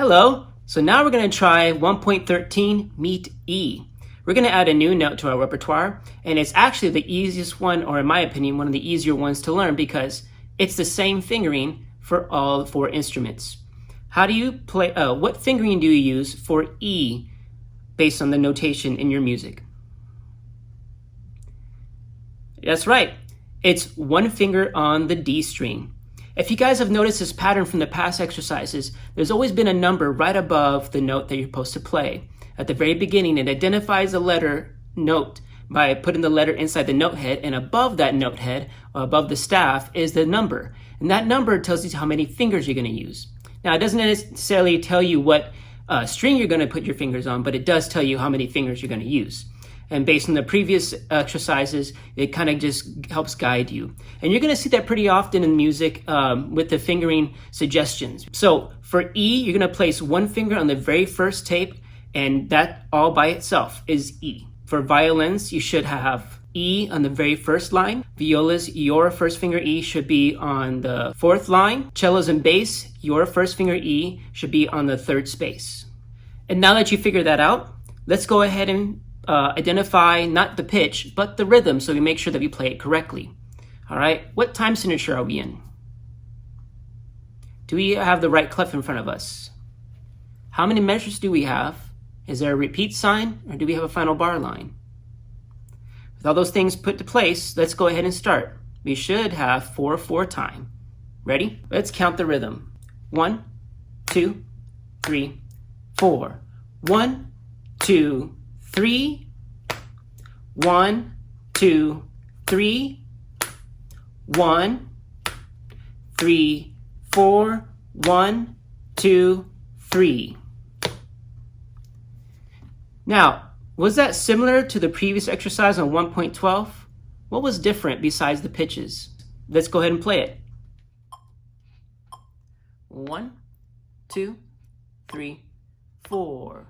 Hello! So now we're going to try 1.13 Meet E. We're going to add a new note to our repertoire, and it's actually the easiest one, or in my opinion, one of the easier ones to learn because it's the same fingering for all four instruments. How do you play, what fingering do you use for E based on the notation in your music? That's right. It's one finger on the D string. If you guys have noticed this pattern from the past exercises, there's always been a number right above the note that you're supposed to play. At the very beginning, it identifies the letter note by putting the letter inside the note head, and above that note head, or above the staff, is the number. And that number tells you how many fingers you're going to use. Now, it doesn't necessarily tell you what string you're going to put your fingers on, but it does tell you how many fingers you're going to use. And based on the previous exercises, it kind of just helps guide you. And you're going to see that pretty often in music with the fingering suggestions. So for E, you're going to place one finger on the very first tape, and that all by itself is E. For violins, you should have E on the very first line. Violas, your first finger E should be on the fourth line. Cellos and bass, your first finger E should be on the third space. And now that you figure that out, let's go ahead and identify not the pitch, but the rhythm, so we make sure that we play it correctly. All right, what time signature are we in? Do we have the right clef in front of us? How many measures do we have? Is there a repeat sign, or do we have a final bar line? With all those things put to place, let's go ahead and start. We should have 4/4 time. Ready? Let's count the rhythm. 1, 2, 3, 4. 1, 2, 3. 1, 2, 3. 1, 3, 4. 1, 2, 3. Now, was that similar to the previous exercise on 1.12? What was different besides the pitches? Let's go ahead and play it. 1, 2, 3, 4.